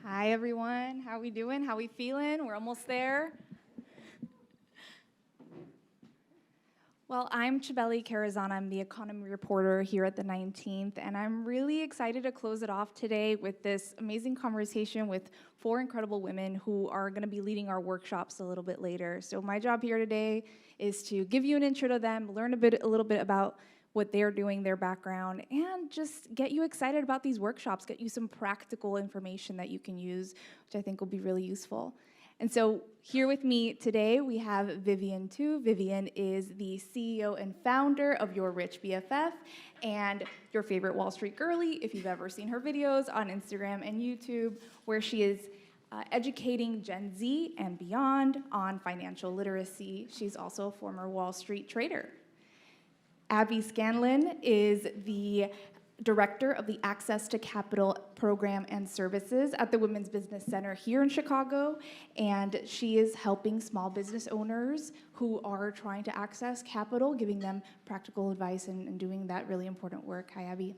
Hi, everyone. How we doing? How we feeling? We're almost there. Well, I'm Chabeli Carrazana. I'm the economy reporter here at the 19th, and I'm really excited to close it off today with this amazing conversation with 4 incredible women who are going to be leading our workshops a little bit later. So my job here today is to give you an intro to them, learn a little bit about what they're doing, their background, and just get you excited about these workshops, get you some practical information that you can use, which I think will be really useful. And so here with me today, we have Vivian too. Vivian is the CEO and founder of Your Rich BFF and your favorite Wall Street girly, if you've ever seen her videos on Instagram and YouTube, where she is educating Gen Z and beyond on financial literacy. She's also a former Wall Street trader. Scanlan is the director of the Access to Capital Program and Services at the Women's Business Center here in Chicago, and she is helping small business owners who are trying to access capital, giving them practical advice and doing that really important work. Hi, Abby.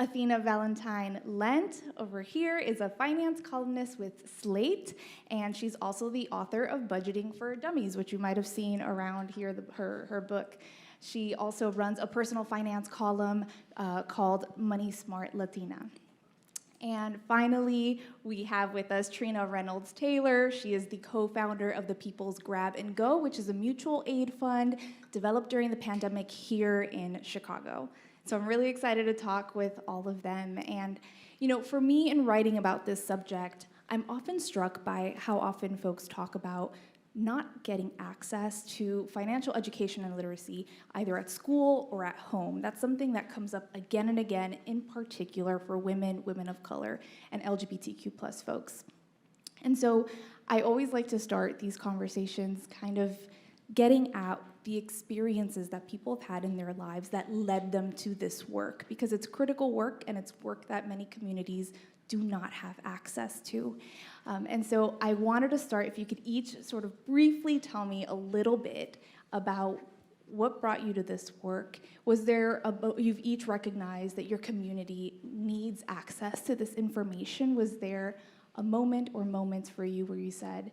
Athena Valentine Lent over here is a finance columnist with Slate, and she's also the author of Budgeting for Dummies, which you might have seen around here, her book. She also runs a personal finance column called Money Smart Latina. And finally, we have with us Trina Reynolds-Tyler. She is the co-founder of the People's Grab and Go, which is a mutual aid fund developed during the pandemic here in Chicago. So I'm really excited to talk with all of them. And, you know, for me in writing about this subject, I'm often struck by how often folks talk about not getting access to financial education and literacy either at school or at home. That's something that comes up again and again, in particular for women, women of color, and LGBTQ plus folks. And so I always like to start these conversations kind of getting at the experiences that people have had in their lives that led them to this work, because it's critical work and it's work that many communities do not have access to. And so I wanted to start, if you could each sort of briefly tell me a little bit about what brought you to this work. Was there, you've each recognized that your community needs access to this information. Was there a moment or moments for you where you said,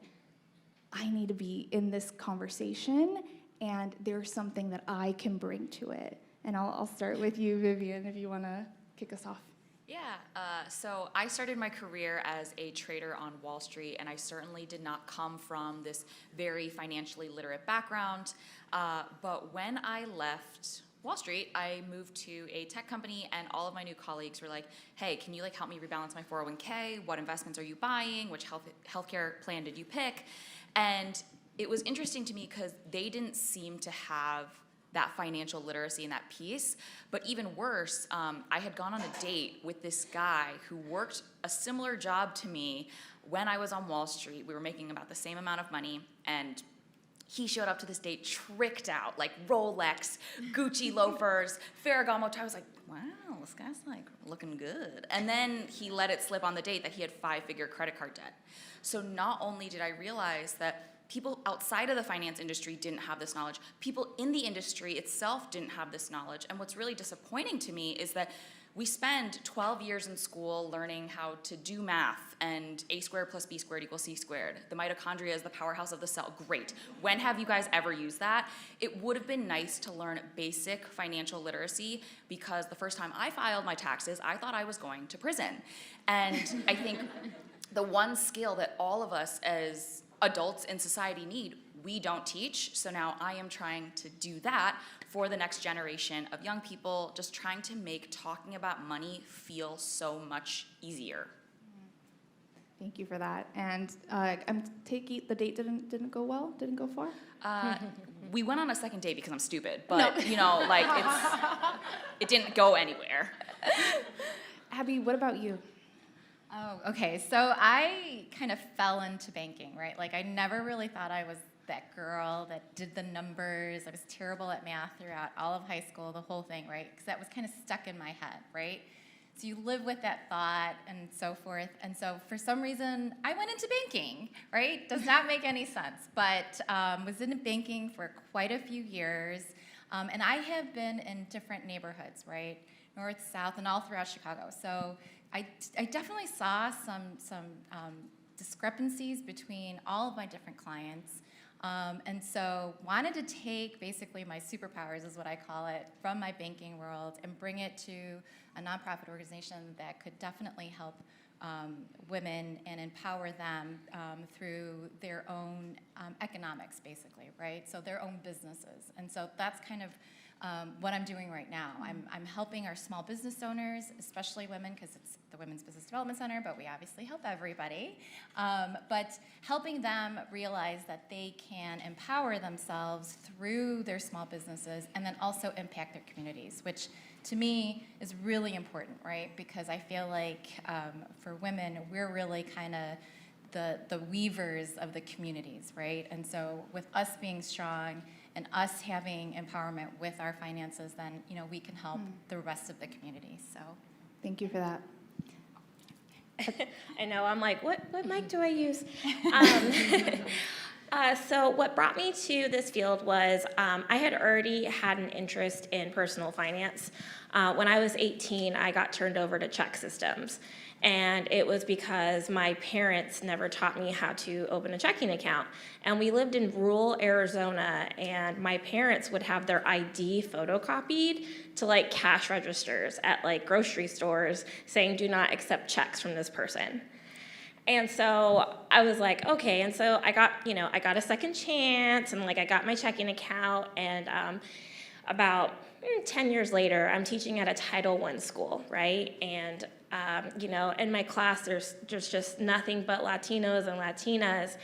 I need to be in this conversation and there's something that I can bring to it? And I'll start with you, Vivian, if you want to kick us off. Yeah, so I started my career as a trader on Wall Street, and I certainly did not come from this very financially literate background. But when I left Wall Street, I moved to a tech company, and all of my new colleagues were like, hey, can you help me rebalance my 401k? What investments are you buying? Which healthcare plan did you pick? And it was interesting to me because they didn't seem to have that financial literacy and that piece. But even worse, I had gone on a date with this guy who worked a similar job to me when I was on Wall Street. We were making about the same amount of money, and he showed up to this date tricked out, like Rolex, Gucci loafers, Ferragamo tie. I was like, wow, this guy's looking good. And then he let it slip on the date that he had 5-figure credit card debt. So not only did I realize that people outside of the finance industry didn't have this knowledge, people in the industry itself didn't have this knowledge. And what's really disappointing to me is that we spend 12 years in school learning how to do math and a squared plus b squared equals c squared. The mitochondria is the powerhouse of the cell. Great. When have you guys ever used that? It would have been nice to learn basic financial literacy, because the first time I filed my taxes, I thought I was going to prison. And I think the one skill that all of us as adults in society need, we don't teach. So now I am trying to do that for the next generation of young people, just trying to make talking about money feel so much easier. Thank you for that. And I'm taking the date didn't go well? Didn't go far? We went on a second date because I'm stupid, but no. It didn't go anywhere. Abby, what about you? Oh, okay. So I kind of fell into banking, right? I never really thought I was that girl that did the numbers. I was terrible at math throughout all of high school, the whole thing, right? Because that was kind of stuck in my head, right? So you live with that thought and so forth. And so for some reason, I went into banking, right? Does not make any sense, but was in banking for quite a few years. And I have been in different neighborhoods, right? North, south, and all throughout Chicago. So I definitely saw some discrepancies between all of my different clients. And so wanted to take basically my superpowers, is what I call it, from my banking world and bring it to a nonprofit organization that could definitely help women and empower them through their own economics, basically, right? So their own businesses. And so that's kind of what I'm doing right now. I'm helping our small business owners, especially women, because it's the Women's Business Development Center, but we obviously help everybody. But helping them realize that they can empower themselves through their small businesses and then also impact their communities, which to me is really important, right? Because I feel like for women, we're really kind of the weavers of the communities, right? And so with us being strong and us having empowerment with our finances, then we can help the rest of the community. So Thank you for that. I know, I'm like, what mic do I use? So what brought me to this field was I had already had an interest in personal finance. When I was 18, I got turned over to check systems. And it was because my parents never taught me how to open a checking account. And we lived in rural Arizona, and my parents would have their ID photocopied to like cash registers at like grocery stores saying, do not accept checks from this person. And so I was like, okay. And so I got a second chance, and like I got my checking account, and about 10 years later, I'm teaching at a Title I school, right? And in my class, there's just nothing but Latinos and Latinas,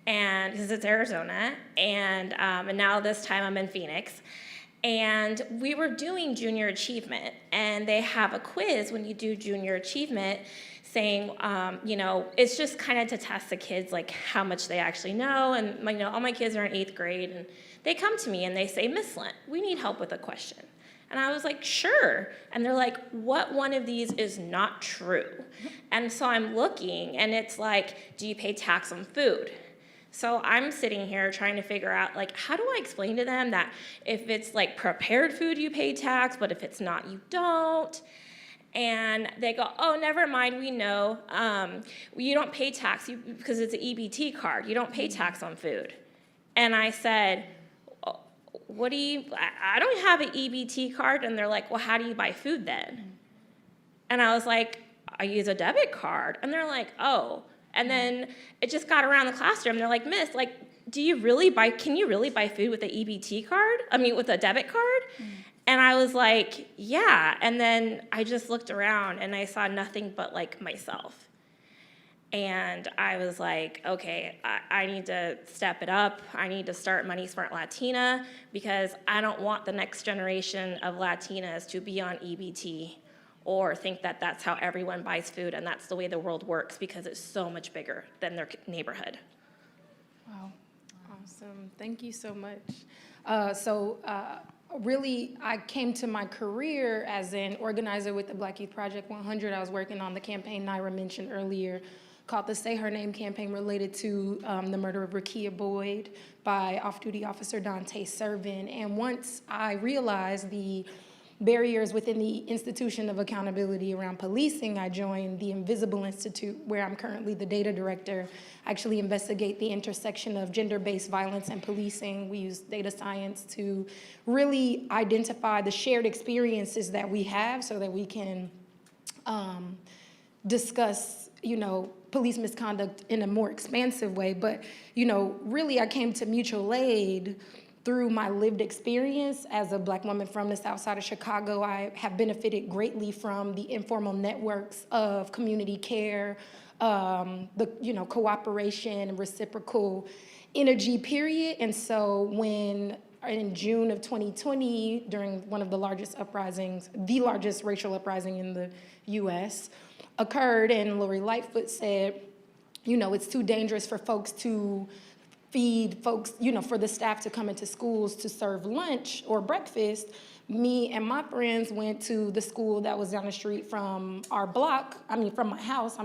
and because it's Arizona, and now this time I'm in Phoenix, and we were doing junior achievement, and they have a quiz when you do junior achievement, saying, it's just kind of to test the kids, like how much they actually know, and all my kids are in 8th grade, and they come to me and they say, Miss Lent, we need help with a question. And I was like, sure. And they're like, what one of these is not true? And so I'm looking, and it's like, do you pay tax on food? So I'm sitting here trying to figure out, like, how do I explain to them that if it's like prepared food, you pay tax, but if it's not, you don't? And they go, oh, never mind, we know. You don't pay tax because it's an EBT card. You don't pay tax on food. And I said, I don't have an EBT card. And they're like, well, how do you buy food then? And I was like, I use a debit card. And they're like, oh. And then it just got around the classroom. They're like, Miss, like, can you really buy food with an EBT card? With a debit card? And I was like, yeah. And then I just looked around and I saw nothing but like myself. And I was like, okay, I need to step it up. I need to start Money Smart Latina, because I don't want the next generation of Latinas to be on EBT or think that that's how everyone buys food and that's the way the world works, because it's so much bigger than their neighborhood. Wow. Awesome. Thank you so much. Really, I came to my career as an organizer with the Black Youth Project 100. I was working on the campaign Naira mentioned earlier, called the Say Her Name campaign, related to the murder of Rekia Boyd by off-duty officer Dante Servin. And once I realized the barriers within the institution of accountability around policing, I joined the Invisible Institute, where I'm currently the data director. I actually investigate the intersection of gender-based violence and policing. We use data science to really identify the shared experiences that we have so that we can discuss, police misconduct in a more expansive way. But, really I came to mutual aid through my lived experience as a Black woman from the South Side of Chicago. I have benefited greatly from the informal networks of community care, the cooperation and reciprocal energy, period. And so when in June of 2020, during one of the largest uprisings, the largest racial uprising in the US, occurred, and Lori Lightfoot said, it's too dangerous for folks to feed folks, for the staff to come into schools to serve lunch or breakfast. Me and my friends went to the school that was down the street from our block, from my house,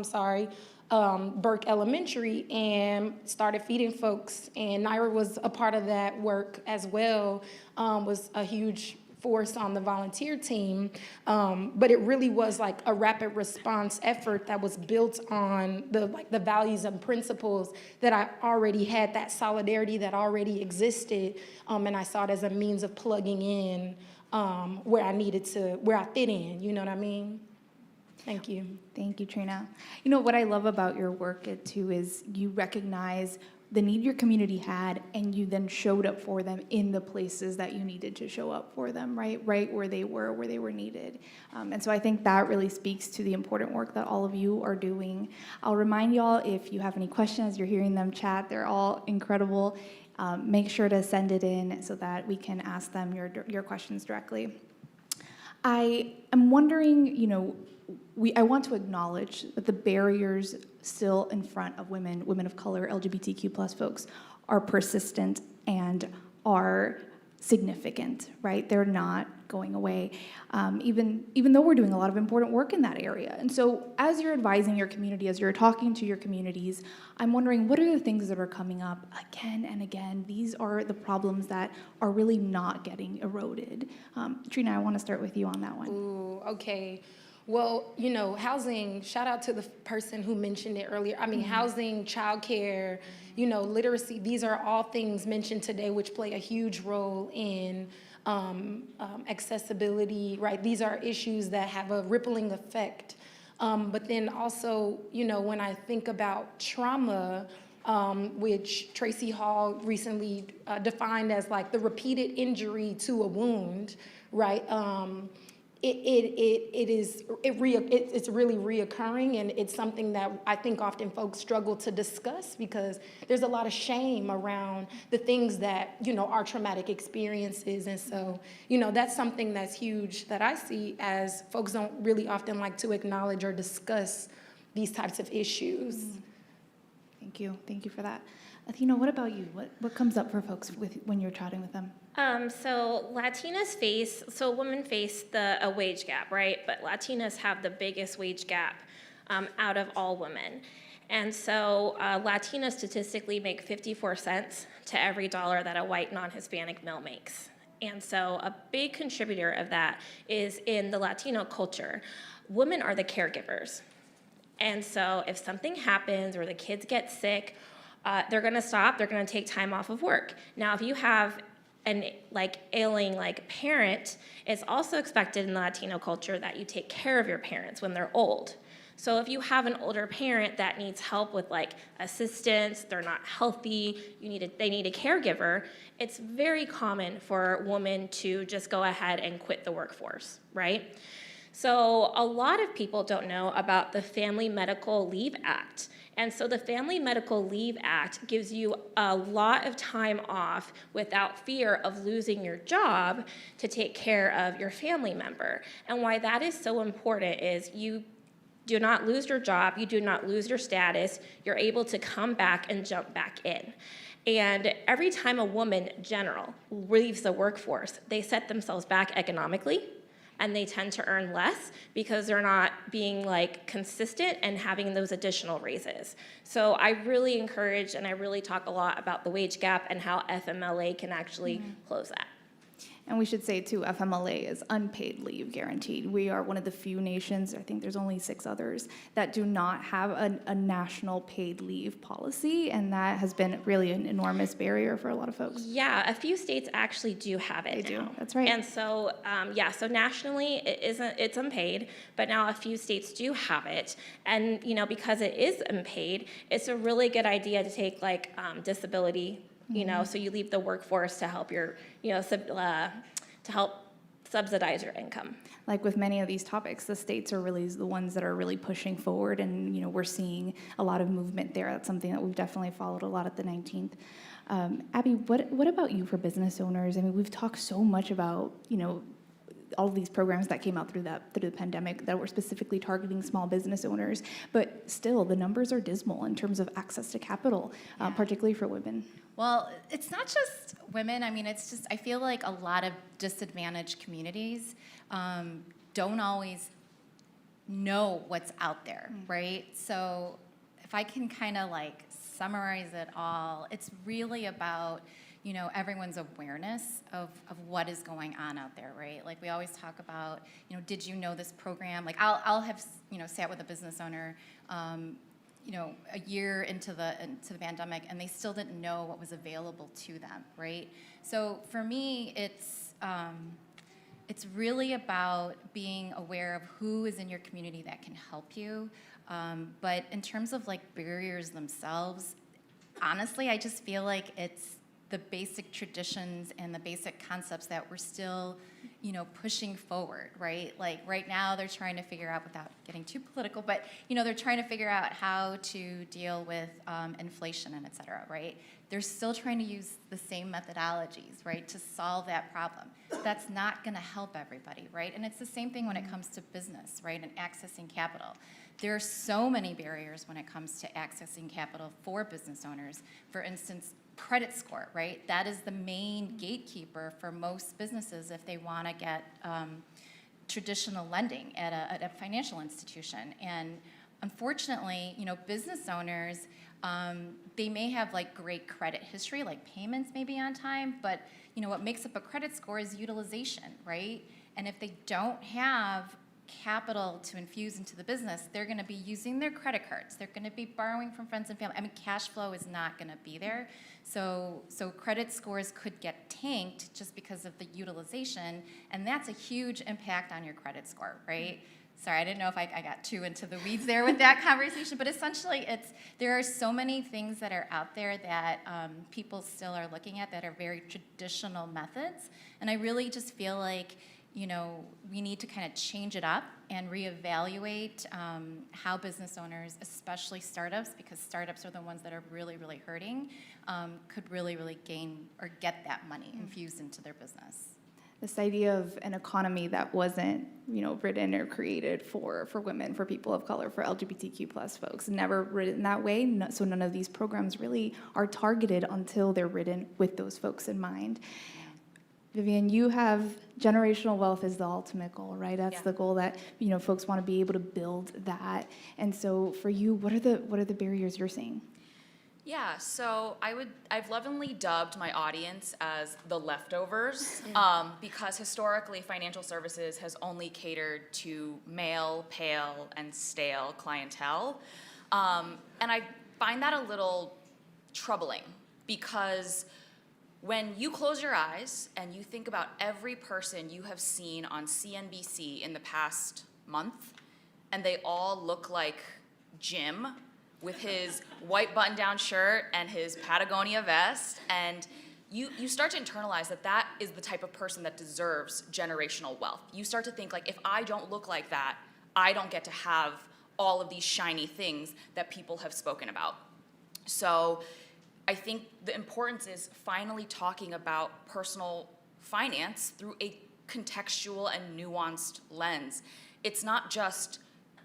Burke Elementary, and started feeding folks. And Naira was a part of that work as well, was a huge force on the volunteer team, but it really was like a rapid response effort that was built on the values and principles that I already had, that solidarity that already existed, and I saw it as a means of plugging in where I fit in, you know what I mean? Thank you. Thank you, Trina. You know, what I love about your work, too, is you recognize the need your community had, and you then showed up for them in the places that you needed to show up for them, right where they were needed. And so I think that really speaks to the important work that all of you are doing. I'll remind y'all, if you have any questions, you're hearing them chat, they're all incredible. Make sure to send it in so that we can ask them your questions directly. I am wondering, you know, I want to acknowledge that the barriers still in front of women of color, LGBTQ plus folks, are persistent and are significant, right? They're not going away, even though we're doing a lot of important work in that area. And so as you're advising your community, as you're talking to your communities, I'm wondering, what are the things that are coming up again and again? These are the problems that are really not getting eroded. Trina, I want to start with you on that one. Ooh, okay. Well, you know, housing, shout out to the person who mentioned it earlier. I mean, housing, childcare, you know, literacy, these are all things mentioned today which play a huge role in accessibility, right? These are issues that have a rippling effect. But then also, you know, when I think about trauma, which Tracy Hall recently defined as like the repeated injury to a wound, right? It's really reoccurring, and it's something that I think often folks struggle to discuss because there's a lot of shame around the things that, you know, are traumatic experiences. And so, you know, that's something that's huge that I see as folks don't really often like to acknowledge or discuss these types of issues. Thank you for that. Athena, what about you? What comes up for folks when you're chatting with them? So women face a wage gap, right? But Latinas have the biggest wage gap out of all women. And so Latinas statistically make 54 cents to every dollar that a white non-Hispanic male makes. And so a big contributor of that is in the Latino culture. Women are the caregivers. And so if something happens or the kids get sick, they're gonna stop, they're gonna take time off of work. Now, if you have an ailing parent, it's also expected in the Latino culture that you take care of your parents when they're old. So if you have an older parent that needs help with assistance, they're not healthy, they need a caregiver, it's very common for women to just go ahead and quit the workforce, right? So a lot of people don't know about the Family Medical Leave Act. And so the Family Medical Leave Act gives you a lot of time off without fear of losing your job to take care of your family member. And why that is so important is you do not lose your job, you do not lose your status, you're able to come back and jump back in. And every time a woman, general, leaves the workforce, they set themselves back economically, and they tend to earn less because they're not being consistent and having those additional raises. So I really encourage and I really talk a lot about the wage gap and how FMLA can actually close that. And we should say, too, FMLA is unpaid leave guaranteed. We are one of the few nations, I think there's only 6 others, that do not have a national paid leave policy, and that has been really an enormous barrier for a lot of folks. Yeah, a few states actually do have it now. They do, that's right. And so, so nationally, it's unpaid, but now a few states do have it. And, because it is unpaid, it's a really good idea to take, disability, so you leave the workforce to help your, to help subsidize your income. Like with many of these topics, the states are really the ones that are really pushing forward, and we're seeing a lot of movement there. That's something that we've definitely followed a lot at the 19th. Abby, what about you for business owners? I mean, we've talked so much about, all of these programs that came out through the pandemic that were specifically targeting small business owners, but still the numbers are dismal in terms of access to capital, particularly for women. Well, it's not just women. I mean, it's just, I feel like a lot of disadvantaged communities don't always know what's out there, right? So if I can kind of summarize it all, it's really about, everyone's awareness of what is going on out there, right? Like we always talk about, did you know this program? Like I'll have, sat with a business owner, a year into the pandemic, and they still didn't know what was available to them, right? So for me, it's really about being aware of who is in your community that can help you. But in terms of like barriers themselves, honestly, I just feel like it's the basic traditions and the basic concepts that we're still, pushing forward, right? Like right now they're trying to figure out, without getting too political, but, they're trying to figure out how to deal with inflation and et cetera, right? They're still trying to use the same methodologies, right, to solve that problem. That's not gonna help everybody, right? And it's the same thing when it comes to business, right, and accessing capital. There are so many barriers when it comes to accessing capital for business owners. For instance, credit score, right? That is the main gatekeeper for most businesses if they want to get traditional lending at a financial institution. And unfortunately, business owners, they may have like great credit history, like payments may be on time, but what makes up a credit score is utilization, right? And if they don't have capital to infuse into the business, they're going to be using their credit cards. They're going to be borrowing from friends and family. I mean, cash flow is not going to be there. So credit scores could get tanked just because of the utilization, and that's a huge impact on your credit score, right? Sorry, I didn't know if I got too into the weeds there with that conversation, but essentially there are so many things that are out there that people still are looking at that are very traditional methods, and I really just feel like we need to kind of change it up and reevaluate how business owners, especially startups, because startups are the ones that are really, really hurting, could really, really gain or get that money infused into their business. This idea of an economy that wasn't, written or created for women, for people of color, for LGBTQ plus folks, never written that way. So none of these programs really are targeted until they're written with those folks in mind. Vivian, you have generational wealth is the ultimate goal, right? That's the goal that folks want to be able to build that. And so for you, what are the barriers you're seeing? Yeah, so I've lovingly dubbed my audience as the leftovers, because historically financial services has only catered to male, pale, and stale clientele. And I find that a little troubling because when you close your eyes and you think about every person you have seen on CNBC in the past month, and they all look like Jim with his white button-down shirt and his Patagonia vest, and you start to internalize that is the type of person that deserves generational wealth. You start to think, like, if I don't look like that, I don't get to have all of these shiny things that people have spoken about. So I think the importance is finally talking about personal finance through a contextual and nuanced lens. It's not just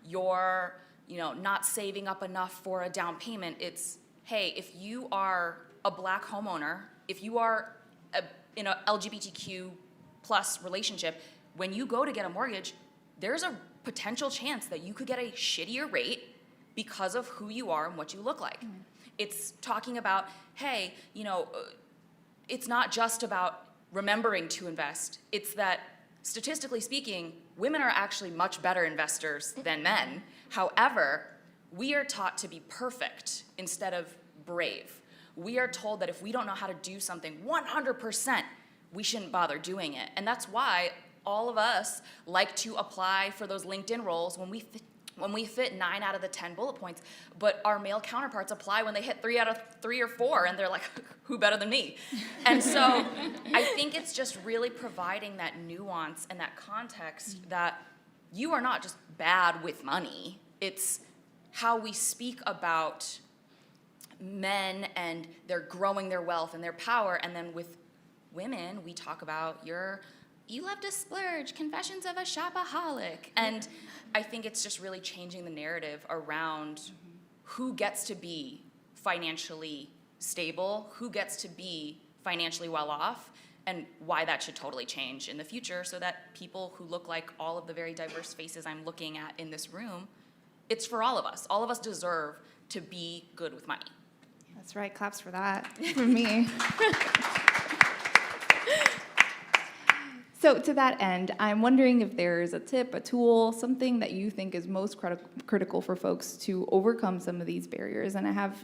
your, not saving up enough for a down payment. It's, hey, if you are a Black homeowner, if you are in a LGBTQ plus relationship, when you go to get a mortgage, there's a potential chance that you could get a shittier rate because of who you are and what you look like. Mm-hmm. It's talking about, hey, it's not just about remembering to invest. It's that, statistically speaking, women are actually much better investors than men. However, we are taught to be perfect instead of brave. We are told that if we don't know how to do something 100%, we shouldn't bother doing it. And that's why all of us like to apply for those LinkedIn roles when we fit 9 out of the 10 bullet points, but our male counterparts apply when they hit 3 out of 3 or 4, and they're like, who better than me? And so I think it's just really providing that nuance and that context that you are not just bad with money. It's how we speak about men and they're growing their wealth and their power, and then with women, we talk about you love to splurge, confessions of a shopaholic. And I think it's just really changing the narrative around who gets to be financially stable, who gets to be financially well off, and why that should totally change in the future so that people who look like all of the very diverse faces I'm looking at in this room, it's for all of us. All of us deserve to be good with money. That's right, claps for that, for me. So to that end, I'm wondering if there's a tip, a tool, something that you think is most critical for folks to overcome some of these barriers. And I have,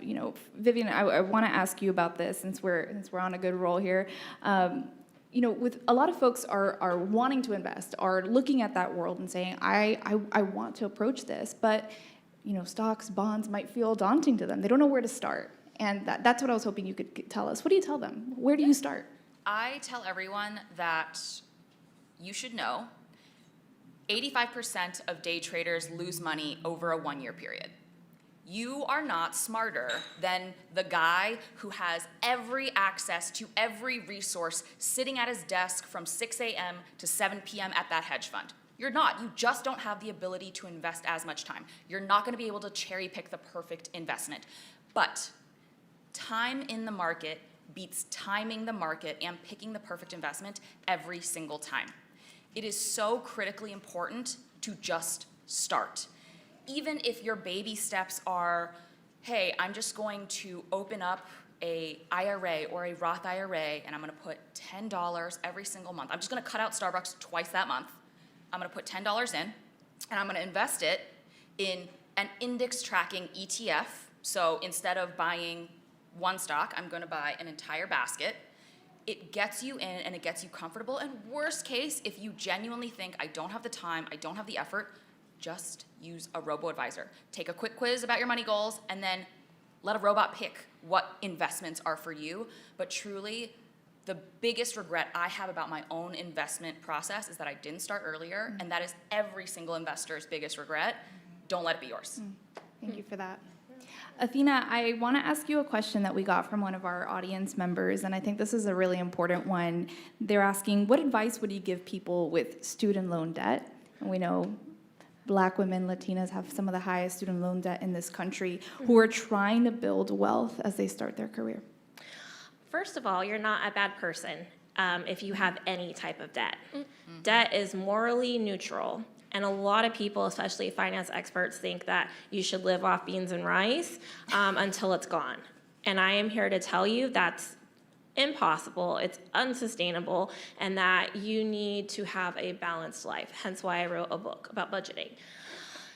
Vivian, I want to ask you about this since we're on a good roll here. With a lot of folks are wanting to invest, are looking at that world and saying, I want to approach this, but stocks, bonds might feel daunting to them. They don't know where to start. And that's what I was hoping you could tell us. What do you tell them? Where do you start? I tell everyone that you should know 85% of day traders lose money over a 1-year period. You are not smarter than the guy who has every access to every resource sitting at his desk from 6 a.m. to 7 p.m. at that hedge fund. You're not. You just don't have the ability to invest as much time. You're not going to be able to cherry pick the perfect investment. But time in the market beats timing the market and picking the perfect investment every single time. It is so critically important to just start. Even if your baby steps are, hey, I'm just going to open up a IRA or a Roth IRA and I'm going to put $10 every single month. I'm just going to cut out Starbucks twice that month. I'm going to put $10 in and I'm going to invest it in an index tracking ETF. So instead of buying one stock, I'm going to buy an entire basket. It gets you in and it gets you comfortable. And worst case, if you genuinely think, I don't have the time, I don't have the effort, just use a robo-advisor. Take a quick quiz about your money goals and then let a robot pick what investments are for you. But truly, the biggest regret I have about my own investment process is that I didn't start earlier, and that is every single investor's biggest regret. Don't let it be yours. Thank you for that. Athena, I want to ask you a question that we got from one of our audience members, and I think this is a really important one. They're asking, what advice would you give people with student loan debt? And we know Black women, Latinas have some of the highest student loan debt in this country, who are trying to build wealth as they start their career. First of all, you're not a bad person if you have any type of debt. Debt is morally neutral. And a lot of people, especially finance experts, think that you should live off beans and rice until it's gone. And I am here to tell you that's impossible, it's unsustainable, and that you need to have a balanced life. Hence why I wrote a book about budgeting.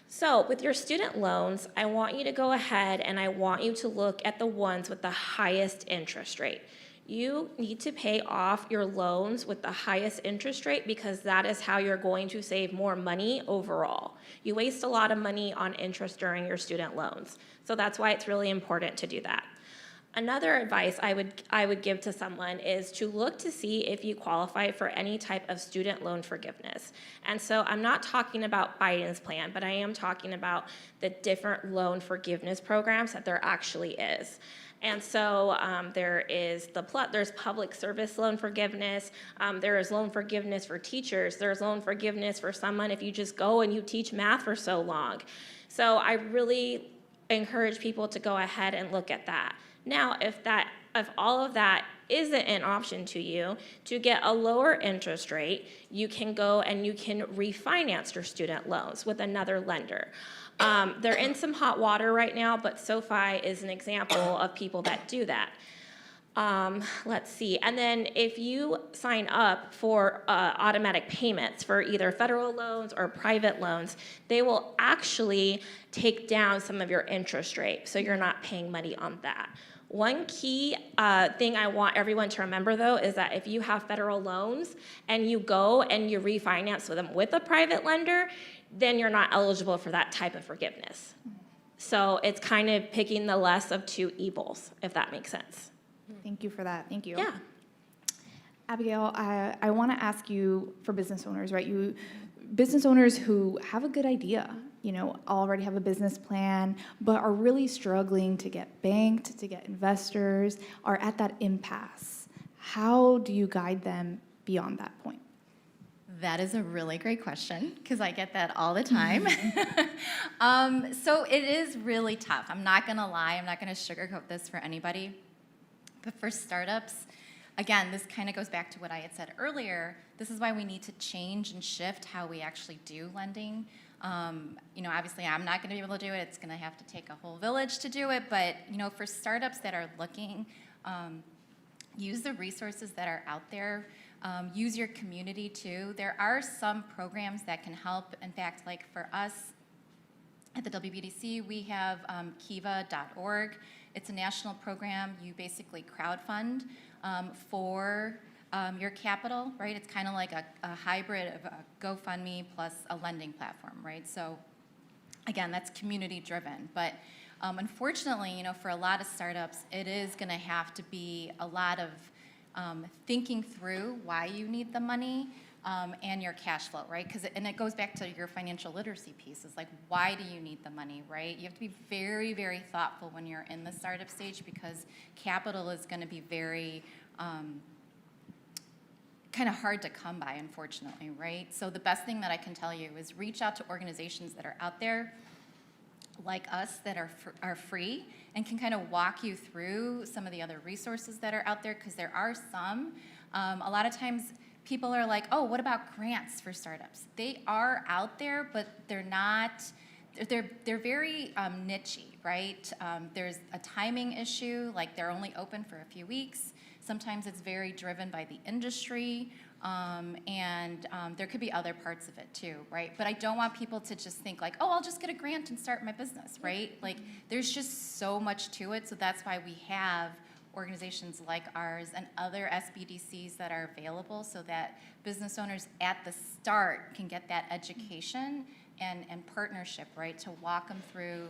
So with your student loans, I want you to go ahead and I want you to look at the ones with the highest interest rate. You need to pay off your loans with the highest interest rate because that is how you're going to save more money overall. You waste a lot of money on interest during your student loans. So that's why it's really important to do that. Another advice I would give to someone is to look to see if you qualify for any type of student loan forgiveness. And so I'm not talking about Biden's plan, but I am talking about the different loan forgiveness programs that there actually is. And so there's public service loan forgiveness, there is loan forgiveness for teachers, there's loan forgiveness for someone if you just go and you teach math for so long. So I really encourage people to go ahead and look at that. Now, if all of that isn't an option to you, to get a lower interest rate, you can go and you can refinance your student loans with another lender. They're in some hot water right now, but SoFi is an example of people that do that. Let's see. And then if you sign up for automatic payments for either federal loans or private loans, they will actually take down some of your interest rate, so you're not paying money on that. One key thing I want everyone to remember, though, is that if you have federal loans and you go and you refinance with them with a private lender, then you're not eligible for that type of forgiveness. So it's kind of picking the less of two evils, if that makes sense. Thank you for that. Thank you. Yeah. Abigail, I want to ask you for business owners, right? Business owners who have a good idea, already have a business plan, but are really struggling to get banked, to get investors, are at that impasse. How do you guide them beyond that point? That is a really great question because I get that all the time. So it is really tough. I'm not going to lie. I'm not going to sugarcoat this for anybody. But for startups, again, this kind of goes back to what I had said earlier. This is why we need to change and shift how we actually do lending. Obviously, I'm not going to be able to do it. It's going to have to take a whole village to do it. But, for startups that are looking, use the resources that are out there. Use your community too. There are some programs that can help. In fact, like for us at the WBDC, we have kiva.org. It's a national program. You basically crowdfund for your capital, right? It's kind of like a hybrid of a GoFundMe plus a lending platform, right? So again, that's community driven. But unfortunately, you know, for a lot of startups, it is going to have to be a lot of thinking through why you need the money and your cash flow, right? And it goes back to your financial literacy piece. It's like, why do you need the money, right? You have to be very, very thoughtful when you're in the startup stage, because capital is going to be very kind of hard to come by, unfortunately, right? So the best thing that I can tell you is reach out to organizations that are out there like us that are free and can kind of walk you through some of the other resources that are out there, because there are some. A lot of times people are like, oh, what about grants for startups? They are out there, but they're not, they're very niche-y, right? There's a timing issue, like they're only open for a few weeks. Sometimes it's very driven by the industry, and there could be other parts of it too, right? But I don't want people to just think like, oh, I'll just get a grant and start my business, right? Like there's just so much to it, so that's why we have organizations like ours and other SBDCs that are available, so that business owners at the start can get that education and partnership, right, to walk them through,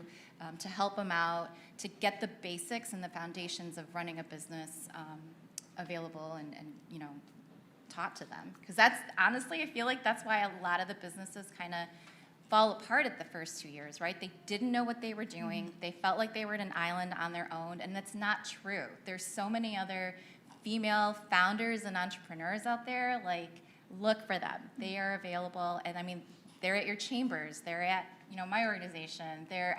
to help them out, to get the basics and the foundations of running a business available and you know, taught to them. Because that's, honestly, I feel like that's why a lot of the businesses kind of fall apart at the first 2 years, right? They didn't know what they were doing. They felt like they were in an island on their own, and that's not true. There's so many other female founders and entrepreneurs out there. Like, look for them. They are available, and I mean, they're at your chambers. They're at, you know, my organization. They're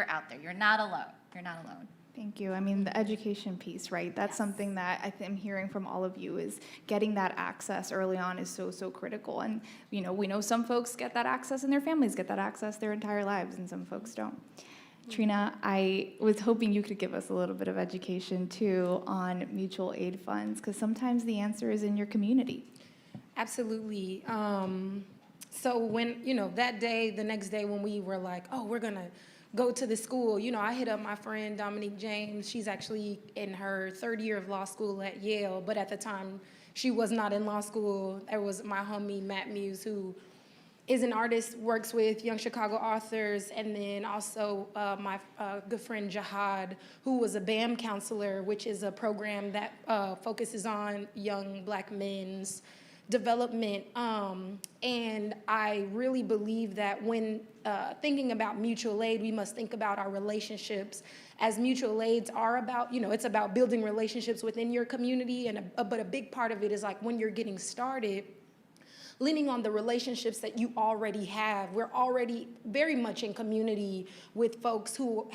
out there. You're not alone. You're not alone. Thank you. I mean, the education piece, right? That's something that I'm hearing from all of you, is getting that access early on is so, so critical. And, you know, we know some folks get that access and their families get that access their entire lives, and some folks don't. Trina, I was hoping you could give us a little bit of education too on mutual aid funds, because sometimes the answer is in your community. Absolutely. So when, you know, that day, the next day when we were like, oh, we're going to go to the school, you know, I hit up my friend Dominique James. She's actually in her third year of law school at Yale, but at the time she was not in law school. There was my homie Matt Muse, who is an artist, works with young Chicago authors, and then also my good friend Jihad, who was a BAM counselor, which is a program that focuses on young Black men's development. And I really believe that when thinking about mutual aid, we must think about our relationships, as mutual aids are about, you know, it's about building relationships within your community, and but a big part of it is like when you're getting started, leaning on the relationships that you already have. We're already very much in community with folks who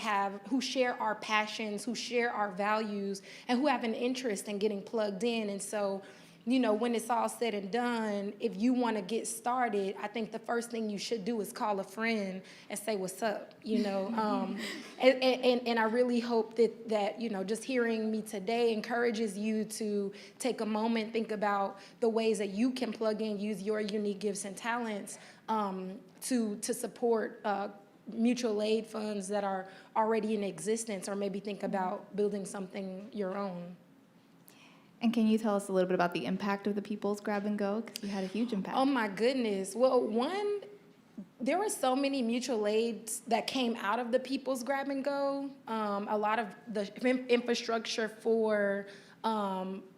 share our passions, who share our values, and who have an interest in getting plugged in. And so, you know, when it's all said and done, if you want to get started, I think the first thing you should do is call a friend and say, what's up, you know? And I really hope that, you know, just hearing me today encourages you to take a moment, think about the ways that you can plug in, use your unique gifts and talents to support mutual aid funds that are already in existence, or maybe think about building something your own. And can you tell us a little bit about the impact of the People's Grab and Go? Because you had a huge impact. Oh my goodness. Well, there were so many mutual aids that came out of the People's Grab and Go. A lot of the infrastructure for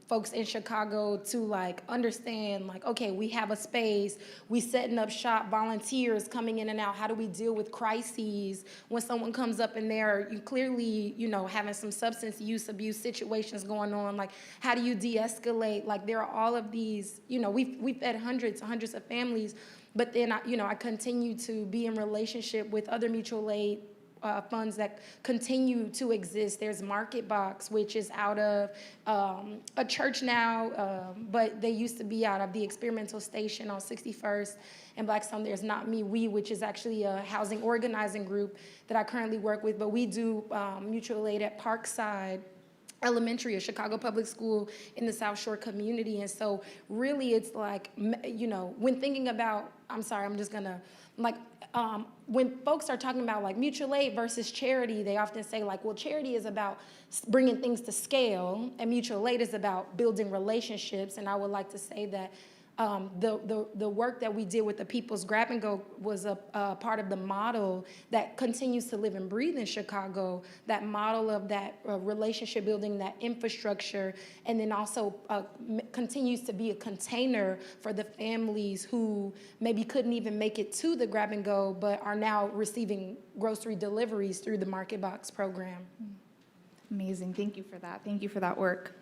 folks in Chicago to like understand, like, okay, we have a space, we setting up shop, volunteers coming in and out. How do we deal with crises when someone comes up and they're clearly, you know, having some substance use, abuse situations going on? Like, how do you de-escalate? Like, there are all of these, you know, we've fed hundreds of families, but then I continue to be in relationship with other mutual aid funds that continue to exist. There's Market Box, which is out of a church now, but they used to be out of the Experimental Station on 61st and Blackstone. There's Not Me, We, which is actually a housing organizing group that I currently work with, but we do mutual aid at Parkside elementary, a Chicago public school in the South Shore community. And so really it's like, you know, when thinking about, I'm sorry, I'm just gonna, like, when folks are talking about like mutual aid versus charity, they often say like, well, charity is about bringing things to scale and mutual aid is about building relationships. And I would like to say that the work that we did with the People's Grab and Go was a part of the model that continues to live and breathe in Chicago, that model of that relationship building, that infrastructure, and then also continues to be a container for the families who maybe couldn't even make it to the Grab and Go, but are now receiving grocery deliveries through the Market Box program. Amazing. Thank you for that. Thank you for that work.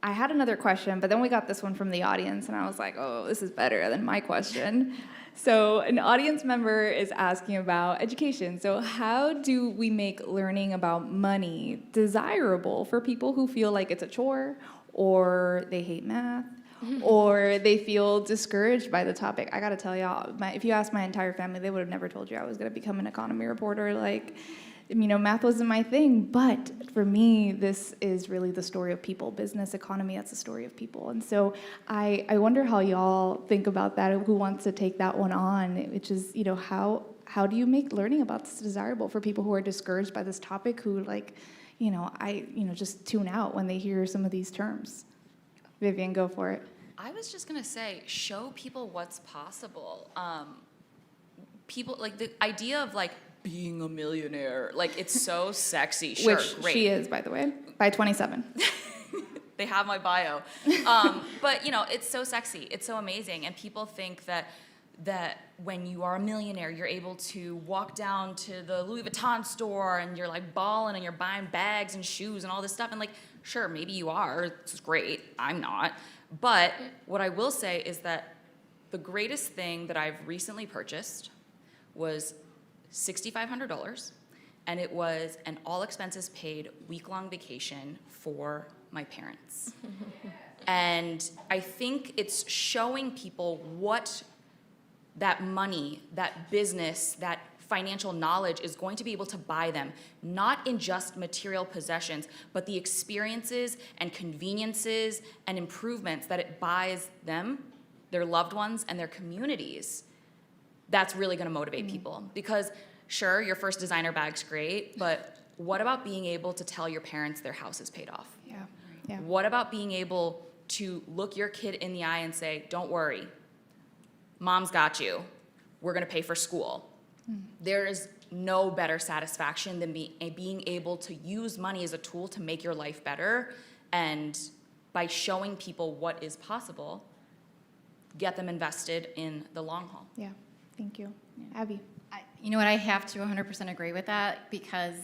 I had another question, but then we got this one from the audience, and I was like, oh, this is better than my question. So an audience member is asking about education. So how do we make learning about money desirable for people who feel like it's a chore, or they hate math, or they feel discouraged by the topic? I gotta tell y'all, if you asked my entire family, they would have never told you I was gonna become an economy reporter. Like, you know, math wasn't my thing, but for me, this is really the story of people. Business, economy, that's the story of people. And so I wonder how y'all think about that, who wants to take that one on, which is, you know, how do you make learning about this desirable for people who are discouraged by this topic, who like, just tune out when they hear some of these terms? Vivian, go for it. I was just gonna say, show people what's possible. People, like the idea of like, being a millionaire, like it's so sexy. Sure, Which great. she is, by the way, by 27. They have my bio. But you know, it's so sexy, it's so amazing, and people think that when you are a millionaire, you're able to walk down to the Louis Vuitton store and you're like balling and you're buying bags and shoes and all this stuff. And like, sure, maybe you are, it's great, I'm not. But what I will say is that the greatest thing that I've recently purchased was $6,500, and it was an all expenses paid week-long vacation for my parents. And I think it's showing people what that money, that business, that financial knowledge is going to be able to buy them, not in just material possessions, but the experiences and conveniences and improvements that it buys them, their loved ones, and their communities. That's really gonna motivate people. Because sure, your first designer bag's great, but what about being able to tell your parents their house is paid off? Yeah. What about being able to look your kid in the eye and say, don't worry, mom's got you, we're gonna pay for school. There is no better satisfaction than being able to use money as a tool to make your life better, and by showing people what is possible, get them invested in the long haul. Yeah, thank you. Abby. You know what, I have to 100% agree with that, because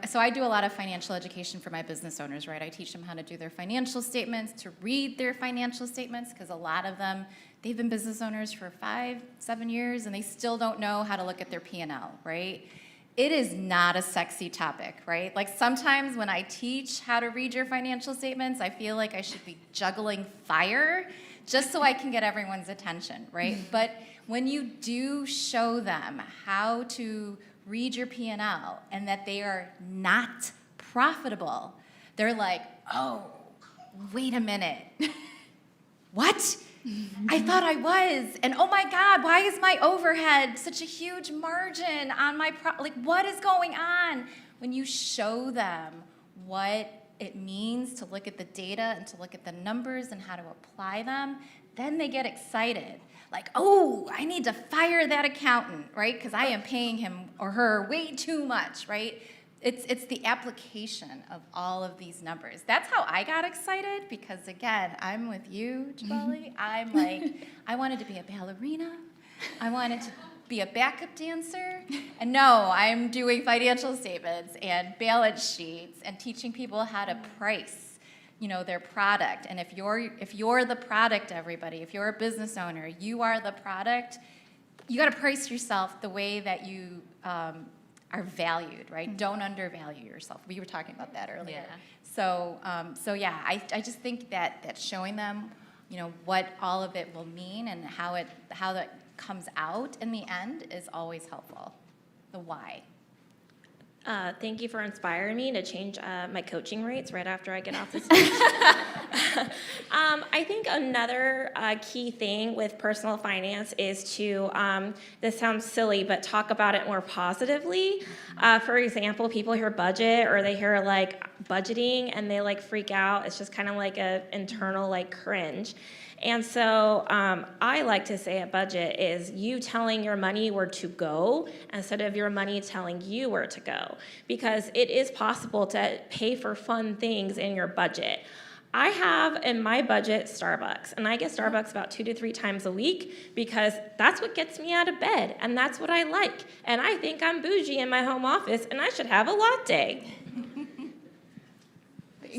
so I do a lot of financial education for my business owners, right? I teach them how to do their financial statements, to read their financial statements, because a lot of them, they've been business owners for 5-7 years, and they still don't know how to look at their P&L, right? It is not a sexy topic, right? Like sometimes when I teach how to read your financial statements, I feel like I should be juggling fire just so I can get everyone's attention, right? But when you do show them how to read your P&L and that they are not profitable, they're like, oh, wait a minute. What? I thought I was. And oh my God, why is my overhead such a huge margin on my like what is going on? When you show them what it means to look at the data and to look at the numbers and how to apply them, then they get excited. Like, oh, I need to fire that accountant, right? Because I am paying him or her way too much, right? It's the application of all of these numbers. That's how I got excited, because again, I'm with you, Chabeli. I'm like, I wanted to be a ballerina. I wanted to be a backup dancer. And no, I'm doing financial statements and balance sheets and teaching people how to price, their product. And if you're the product, everybody, if you're a business owner, you are the product, you got to price yourself the way that you are valued, right? Mm-hmm. Don't undervalue yourself. We were talking about that earlier. Yeah. So yeah, I just think that showing them, what all of it will mean and how that comes out in the end is always helpful. The why. Thank you for inspiring me to change my coaching rates right after I get off the stage. I think another key thing with personal finance is to, this sounds silly, but talk about it more positively. For example, people hear budget or they hear like budgeting and they like freak out. It's just kind of like an internal like cringe. And so I like to say a budget is you telling your money where to go instead of your money telling you where to go. Because it is possible to pay for fun things in your budget. I have in my budget Starbucks, and I get Starbucks about 2 to 3 times a week because that's what gets me out of bed, and that's what I like. And I think I'm bougie in my home office, and I should have a latte.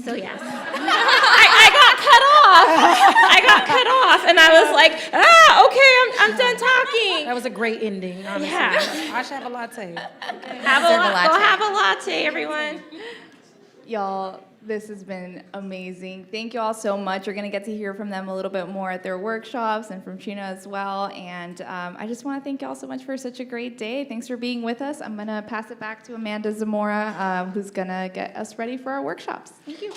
So yes, I got cut off. I got cut off, and I was like, okay, I'm done talking. That was a great ending, honestly. Yeah. I should have a latte. Go have a latte, everyone. Y'all, this has been amazing. Thank you all so much. You're going to get to hear from them a little bit more at their workshops and from Trina as well. And I just want to thank you all so much for such a great day. Thanks for being with us. I'm going to pass it back to Amanda Zamora, who's going to get us ready for our workshops. Thank you.